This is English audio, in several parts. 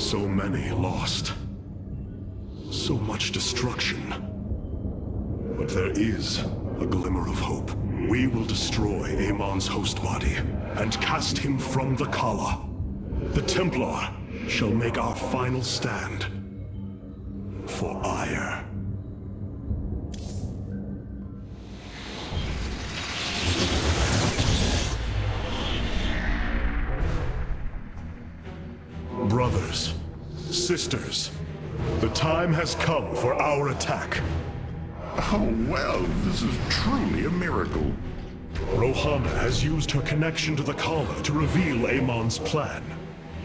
So many lost. So much destruction. But there is a glimmer of hope. We will destroy Amon's host body and cast him from the Kala. The Templar shall make our final stand for ire. Brothers, sisters, the time has come for our attack. Oh, well, this is truly a miracle. Rohana has used her connection to the Kala to reveal Amon's plan.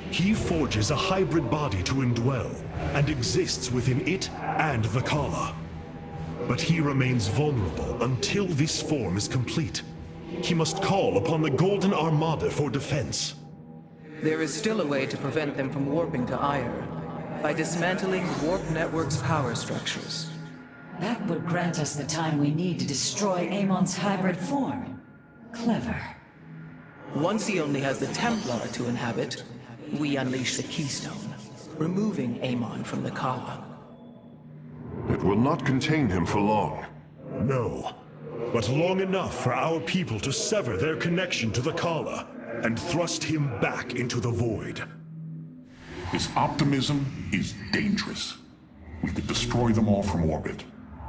He forges a hybrid body to indwell, and exists within it and the Kala. But he remains vulnerable until this form is complete. He must call upon the Golden Armada for defense. There is still a way to prevent them from warping to Ire, by dismantling the Warp Network's power structures. That would grant us the time we need to destroy Amon's hybrid form. Clever. Once he only has the Templar to inhabit, we unleash the Keystone, removing Amon from the Kala. It will not contain him for long. No, but long enough for our people to sever their connection to the Kala and thrust him back into the void. His optimism is dangerous. We could destroy them all from orbit,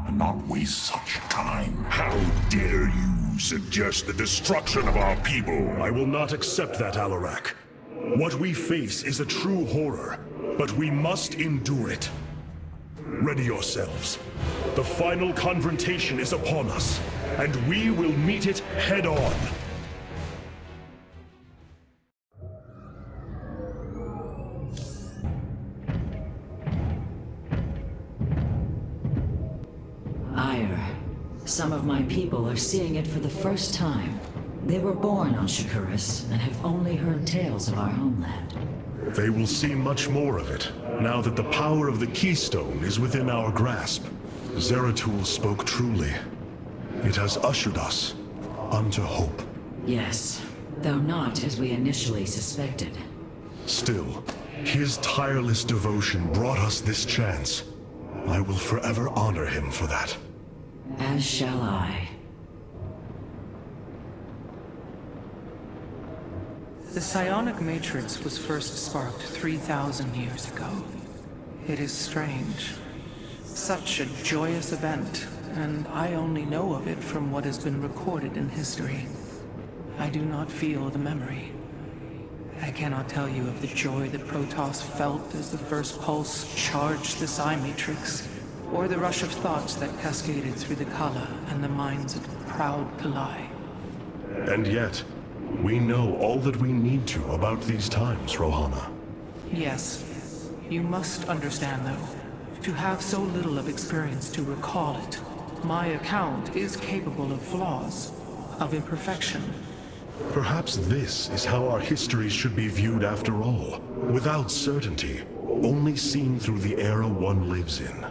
and not waste such time. How dare you suggest the destruction of our people? I will not accept that, Alarak. What we face is a true horror, but we must endure it. Ready yourselves. The final confrontation is upon us, and we will meet it head-on. Some of my people are seeing it for the first time. They were born on Shakuras and have only heard tales of our homeland. They will see much more of it, now that the power of the Keystone is within our grasp. Zeratul spoke truly. It has ushered us unto hope. Yes, though not as we initially suspected. Still, his tireless devotion brought us this chance. I will forever honor him for that. As shall I. The psionic matrix was first sparked 3,000 years ago. It is strange. Such a joyous event, and I only know of it from what has been recorded in history. I do not feel the memory. I cannot tell you of the joy that Protoss felt as the first pulse charged the psi matrix, or the rush of thoughts that cascaded through the Kala and the minds of the proud Kalai. And yet, we know all that we need to about these times, Rohana. Yes. You must understand, though, to have so little of experience to recall it, my account is capable of flaws, of imperfection. Perhaps this is how our history should be viewed after all, without certainty, only seen through the era one lives in.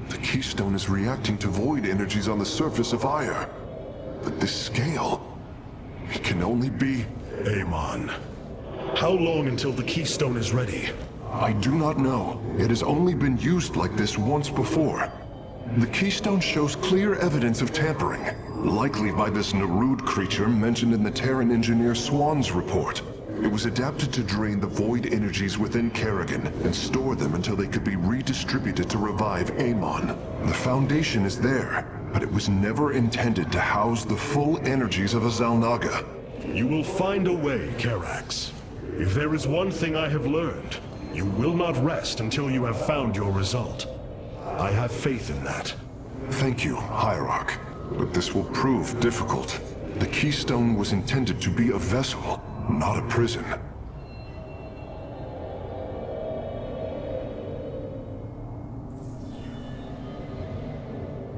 The Keystone is reacting to void energies on the surface of Ire. But this scale, it can only be... Amon. How long until the Keystone is ready? I do not know. It has only been used like this once before. The Keystone shows clear evidence of tampering, likely by this Narud creature mentioned in the Terran engineer Swan's report. It was adapted to drain the void energies within Kerrigan and store them until they could be redistributed to revive Amon. The foundation is there, but it was never intended to house the full energies of a Zalnaga. You will find a way, Karax. If there is one thing I have learned, you will not rest until you have found your result. I have faith in that. Thank you, Hierarch. But this will prove difficult. The Keystone was intended to be a vessel, not a prison.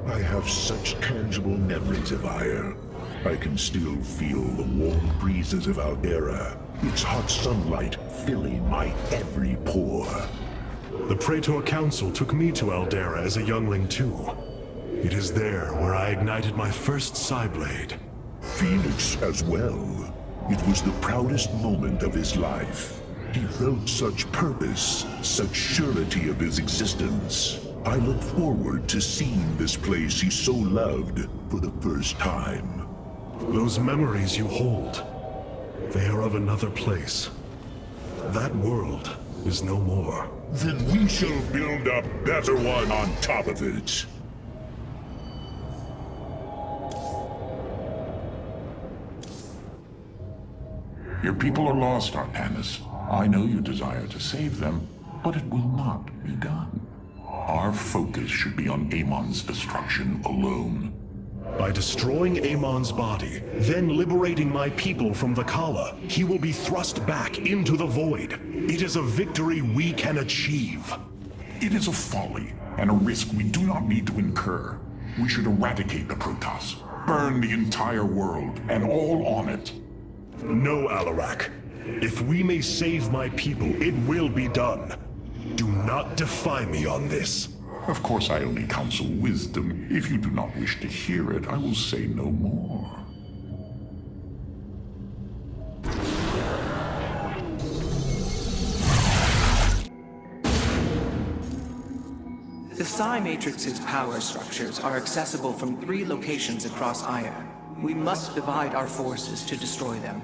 I have such tangible memories of Ire. I can still feel the warm breezes of Aldera, its hot sunlight filling my every pore. The Praetor Council took me to Aldera as a youngling too. It is there where I ignited my first Psyblade. Phoenix as well. It was the proudest moment of his life. He felt such purpose, such surety of his existence. I look forward to seeing this place he so loved for the first time. Those memories you hold, they are of another place. That world is no more. Then we shall build a better one on top of it. Your people are lost, Artagnis. I know you desire to save them, but it will not be done. Our focus should be on Amon's destruction alone. By destroying Amon's body, then liberating my people from the Kala, he will be thrust back into the void. It is a victory we can achieve. It is a folly and a risk we do not need to incur. We should eradicate the Protoss, burn the entire world and all on it. No, Alarak. If we may save my people, it will be done. Do not defy me on this. Of course, I only counsel wisdom. If you do not wish to hear it, I will say no more. The Psi Matrix's power structures are accessible from 3 locations across Aya. We must divide our forces to destroy them.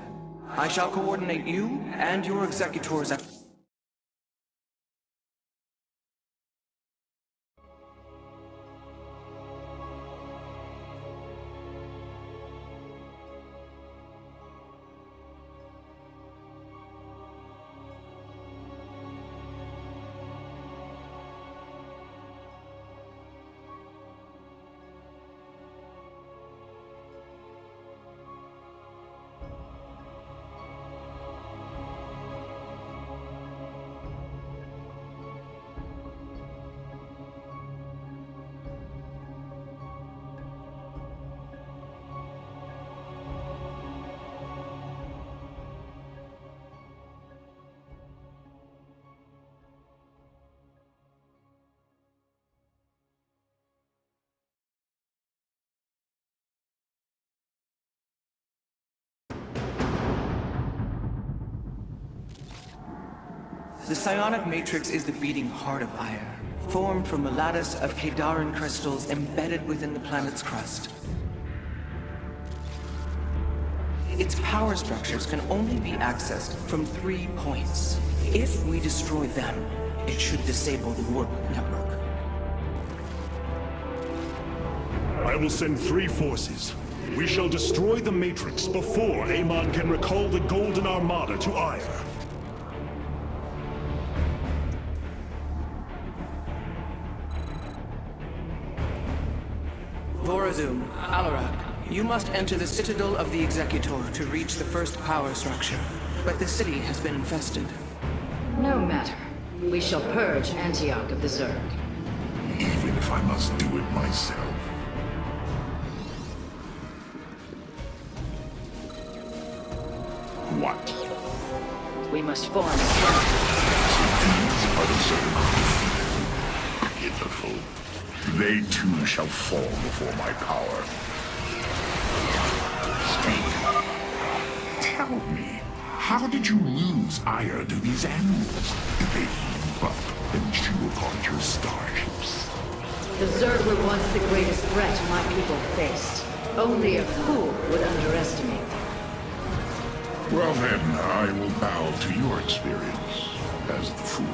I shall coordinate you and your executors at... The psionic matrix is the beating heart of Aya, formed from a lattice of Kadaran crystals embedded within the planet's crust. Its power structures can only be accessed from 3 points. If we destroy them, it should disable the warp network. I will send 3 forces. We shall destroy the Matrix before Amon can recall the Golden Armada to Aya. Vorazum, Alarak, you must enter the Citadel of the Executor to reach the first power structure. But the city has been infested. No matter. We shall purge Antioch of the Zerg. Even if I must do it myself. What? We must form a These are the Zerg. Pitiful. They too shall fall before my power. Speak. Tell me, how did you lose ire to these animals? Did they heap up and chew upon your starships? The Zerg were once the greatest threat my people faced. Only a fool would underestimate them. Well then, I will bow to your experience as the fool.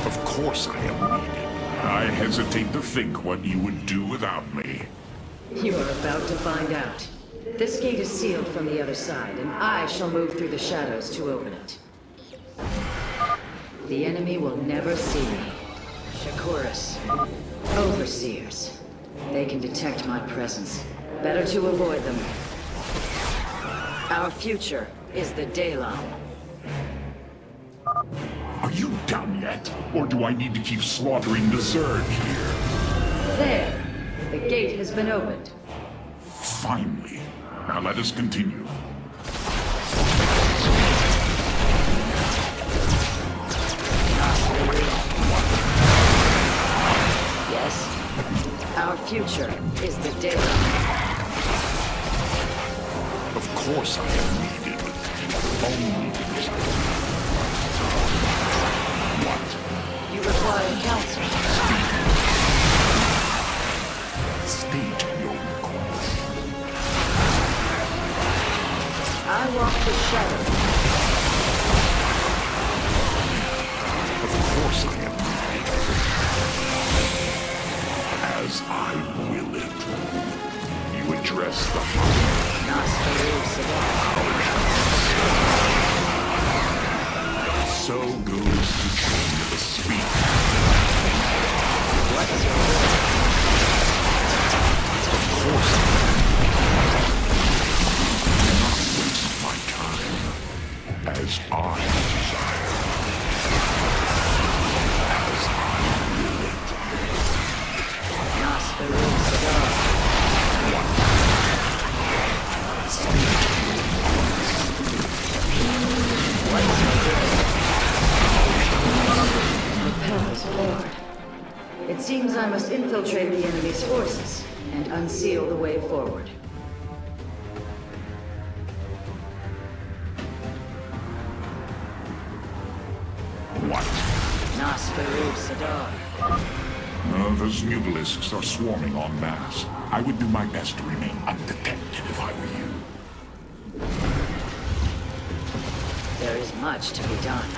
Of course I am needed. I hesitate to think what you would do without me. You are about to find out. This gate is sealed from the other side, and I shall move through the shadows to open it. The enemy will never see me. Shakuras. Overseers. They can detect my presence. Better to avoid them. Our future is the Daylon. Are you done yet? Or do I need to keep slaughtering the Zerg here? There! The gate has been opened. Finally. Now let us continue. Yes? Our future is the day. Of course I am needed. Only because What? You require counsel. State your request. I walk the shadow. Of course I am needed. As I will it. You address the So goes the train of the speak. What's your will? Of course. Do not waste my time. As I desire. As I will it. Lord. It seems I must infiltrate the enemy's forces and unseal the way forward. What? Nasperu Sadar. Those mutalisks are swarming en masse. I would do my best to remain undetected if I were you. There is much to be done.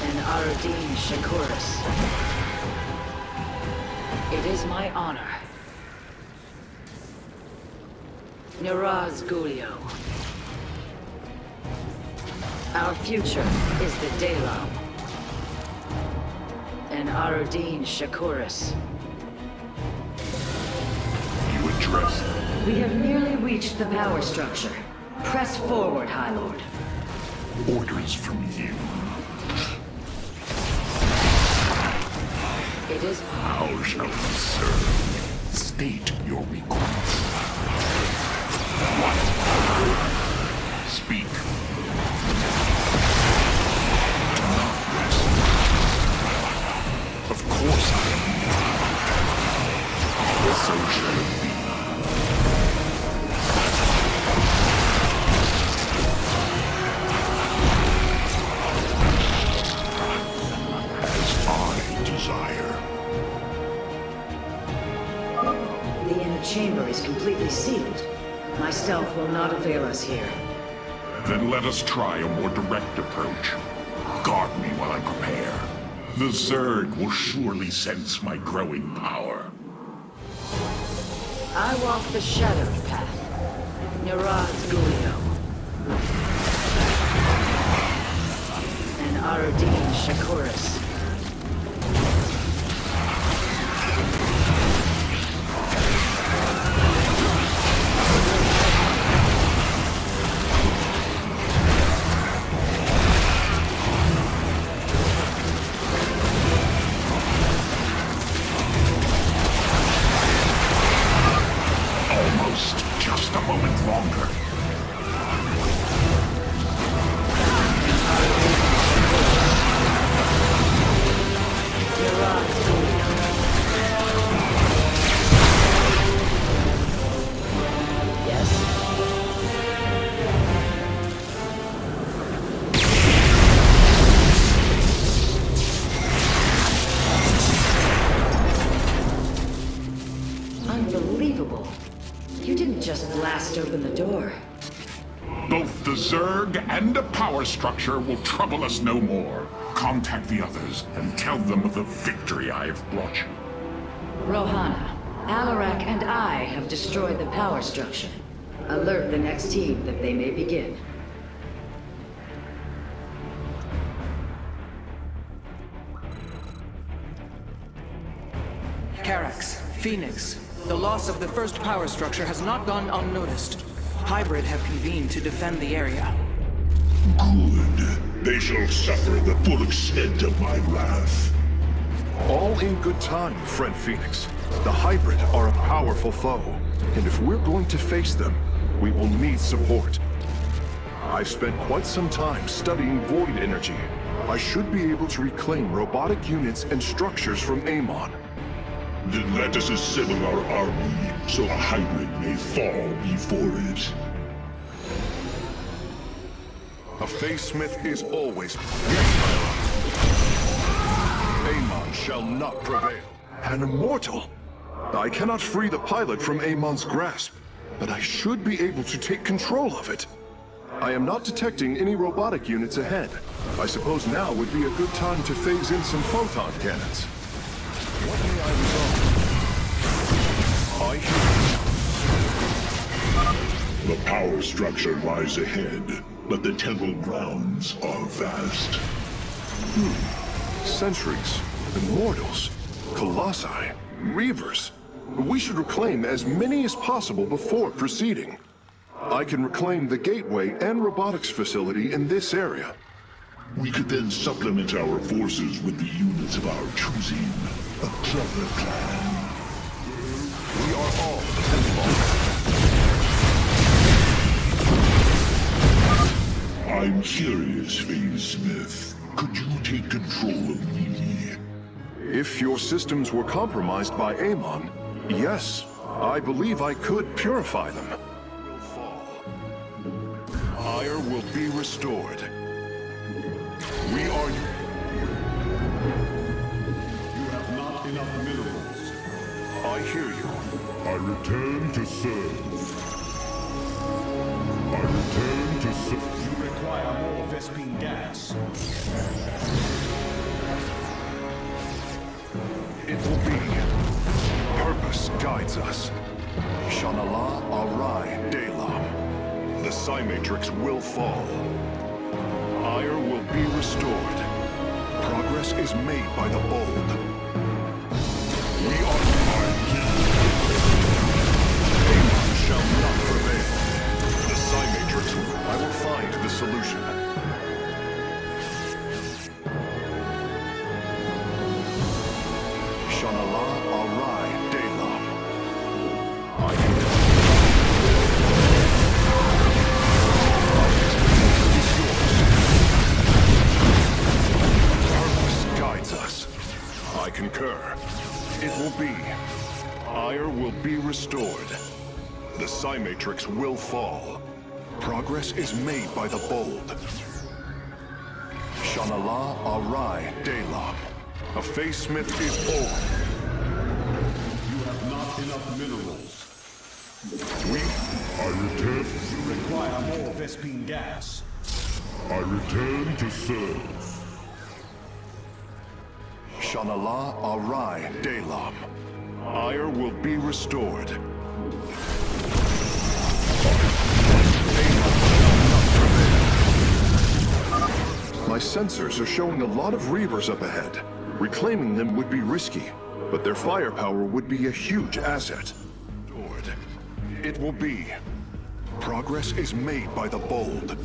And Ardeen Shakuris. It is my honor. Niraz Gulio. Our future is the Daylam. And Ardeen Shakuris. You address We have nearly reached the power structure. Press forward, High Lord. orders from you. It is How shall we serve? State your request. What? Speak. Do not rest. Of course I am. So shall it be. As I desire. The inner chamber is completely sealed. My stealth will not avail us here. Then let us try a more direct approach. Guard me while I prepare. The Zerg will surely sense my growing power. I walk the shadowed path. Niraz Gulio. And Ardeen Shakuris. Almost. Just a moment longer. Niraz Gulio. Yes? Unbelievable. You didn't just blast open the door. Both the Zerg and the power structure will trouble us no more. Contact the others and tell them of the victory I have brought you. Rohana, Alarak and I have destroyed the power structure. Alert the next team that they may begin. Carax, Phoenix, the loss of the first power structure has not gone unnoticed. Hybrid have convened to defend the area. Good. They shall suffer the full extent of my wrath. All in good time, friend Phoenix. The Hybrid are a powerful foe, and if we're going to face them, we will need support. I've spent quite some time studying void energy. I should be able to reclaim robotic units and structures from Amon. Then let us assemble our army, so a hybrid may fall before it. A Faysmith is always... Yes, Amon shall not prevail. An immortal? I cannot free the pilot from Amon's grasp, but I should be able to take control of it. I am not detecting any robotic units ahead. I suppose now would be a good time to phase in some photon cannons. What may I resolve? I hear. The power structure lies ahead, but the temple grounds are vast. Sentries, immortals, colossi, reavers. We should reclaim as many as possible before proceeding. I can reclaim the gateway and robotics facility in this area. We could then supplement our forces with the units of our choosing. A clever plan. We are all involved. I'm curious, Faysmith. Could you take control of me? If your systems were compromised by Amon, yes, I believe I could purify them. Ire will be restored. We are... You have not enough minerals. I hear you. I return to serve. I return to serve. You require more Vespine gas. It will be. Purpose guides us. Shanala Arai Delam. The Psy-Matrix will fall. Ire will be restored. Progress is made by the bold. We are Amon shall not prevail. The Psy-Matrix, I will find the solution. Shanala Arai Delam. I can... I concur. It will be. Ire will be restored. The Psy-Matrix will fall. Progress is made by the bold. Shanala Arai Delam. A Faysmith is born. You have not enough minerals. I return. You require more Vespine gas. I return to serve. Shanala Arai Delam. Ire will be restored. My sensors are showing a lot of reavers up ahead. Reclaiming them would be risky, but their firepower would be a huge asset. It will be. Progress is made by the bold.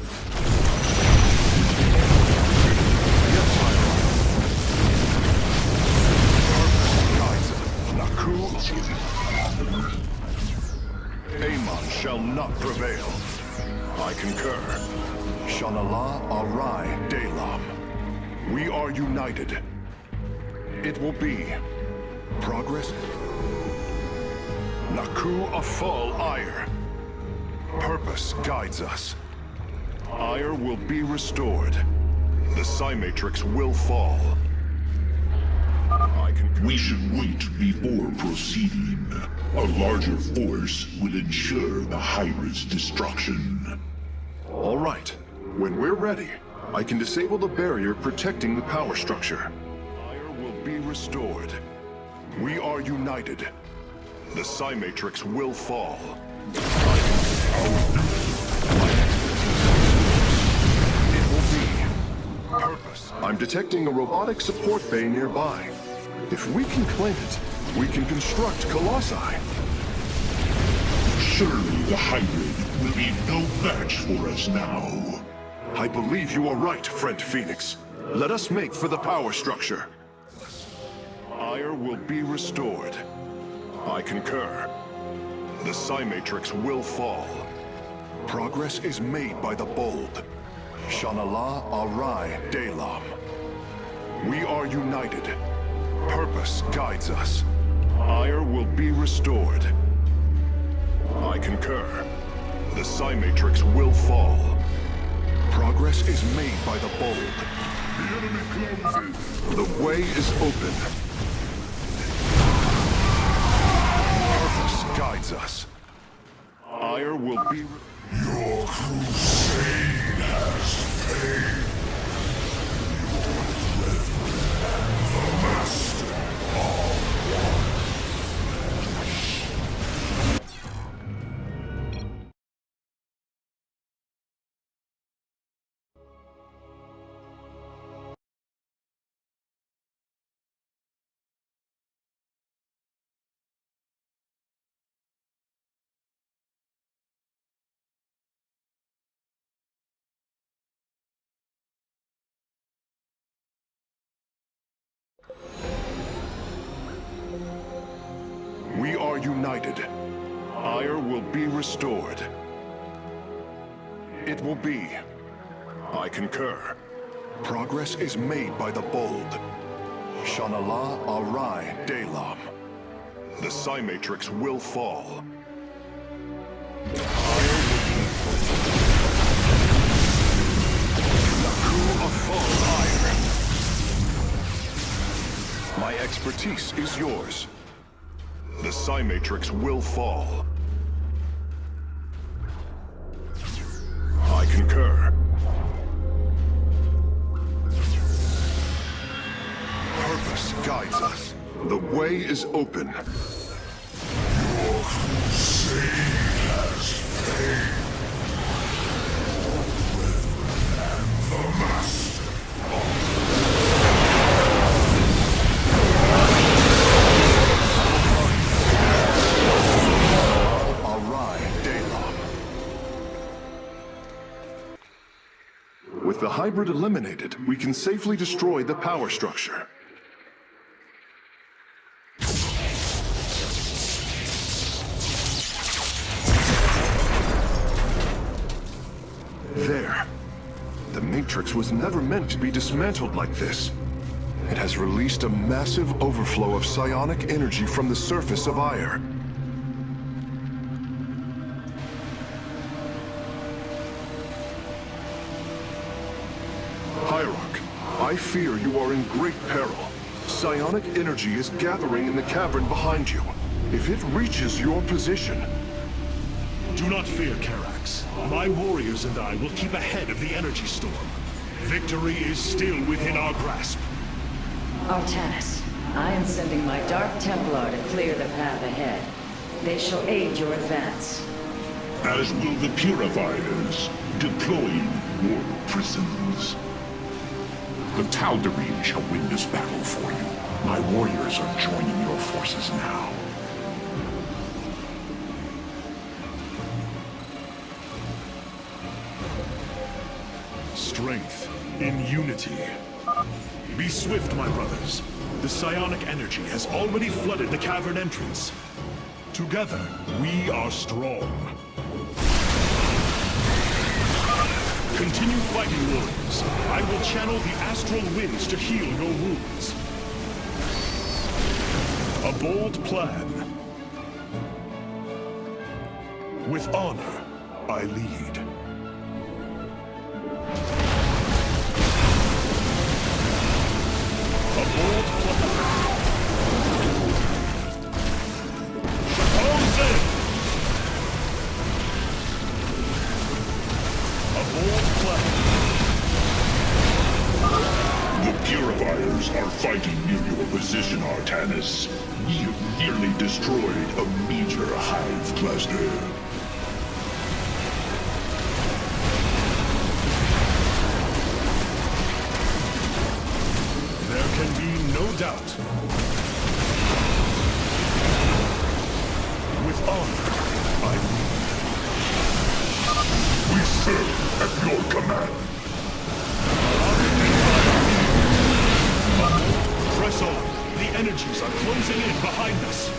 Amon shall not prevail. I concur. Shanala Arai Delam. We are united. It will be. Progress. Naku Afal Ire. Purpose guides us. Ire will be restored. The Psy-Matrix will fall. We should wait before proceeding. A larger force will ensure the hybrid's destruction. All right. When we're ready, I can disable the barrier protecting the power structure. Ire will be restored. We are united. The Psy-Matrix will fall. It will be. Purpose. I'm detecting a robotic support bay nearby. If we can claim it, we can construct Colossi. Surely the hybrid will be no match for us now. I believe you are right, friend Phoenix. Let us make for the power structure. Ire will be restored. I concur. The Psy-Matrix will fall. Progress is made by the bold. Shanala Arai Delam. We are united. Purpose guides us. Ire will be restored. I concur. The Psi Matrix will fall. Progress is made by the bold. The enemy closes. The way is open. Purpose guides us. Ire will be... Your crusade has failed. The master of We are united. Ire will be restored. It will be. I concur. Progress is made by the bold. Shanala Arai Delam. The Psi Matrix will fall. My expertise is yours. The Psi Matrix will fall. I concur. Purpose guides us. The way is open. your crusade has failed. The master With the hybrid eliminated, we can safely destroy the power structure. There. The Matrix was never meant to be dismantled like this. It has released a massive overflow of psionic energy from the surface of Ire. Hierarch, I fear you are in great peril. Psionic energy is gathering in the cavern behind you. If it reaches your position... Do not fear, Karax. My warriors and I will keep ahead of the energy storm. Victory is still within our grasp. Artagnis, I am sending my Dark Templar to clear the path ahead. They shall aid your advance. as will the Purifiers, deploying warp prisons. The Tal'Darim shall win this battle for you. My warriors are joining your forces now. Strength in unity. Be swift, my brothers. The psionic energy has already flooded the cavern entrance. Together, we are strong. Continue fighting, warriors. I will channel the astral winds to heal your wounds. A bold plan. With honor, I lead. A bold plan. The Purifiers are fighting near your position, Artagnis. We have nearly destroyed a major hive cluster. There can be no doubt. With honor, I lead. We serve at your command. Press on. The energies are closing in behind us.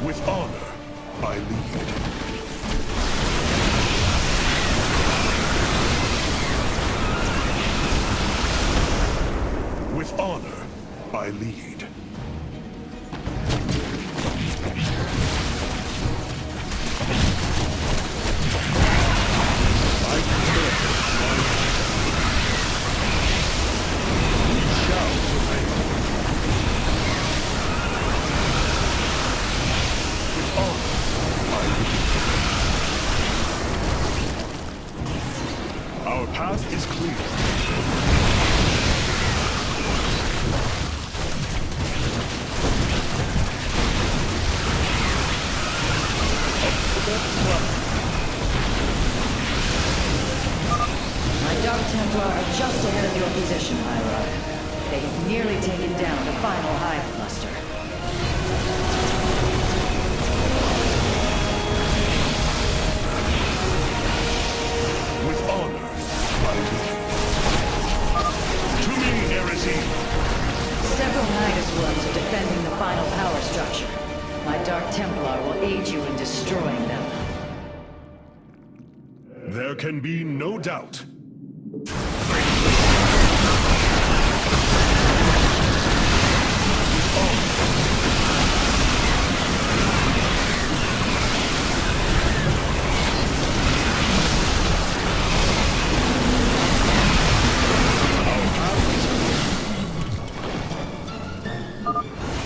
With honor, I lead. With honor, I lead. I determine my we shall prevail. With honor, I lead. Our path is clear. My Dark Templar are just ahead of your position, Hierarch. They have nearly taken down the final hive cluster. With honor, I lead. To me, heresy! Several Nidus ones are defending the final power structure. My Dark Templar will aid you in destroying them. There can be no doubt.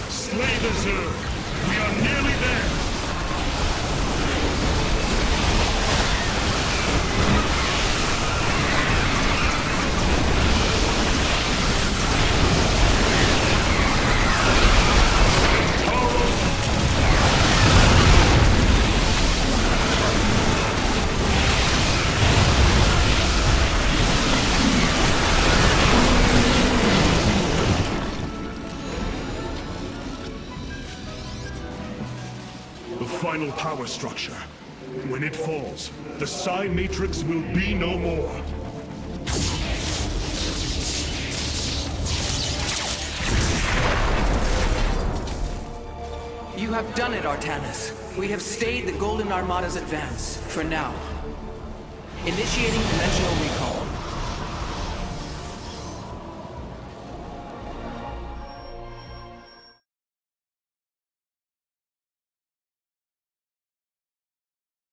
Slay the Zerg! We are nearly there! The final power structure. When it falls, the Psi Matrix will be no more. You have done it, Artagnis. We have stayed the Golden Armada's advance, for now. Initiating dimensional recall.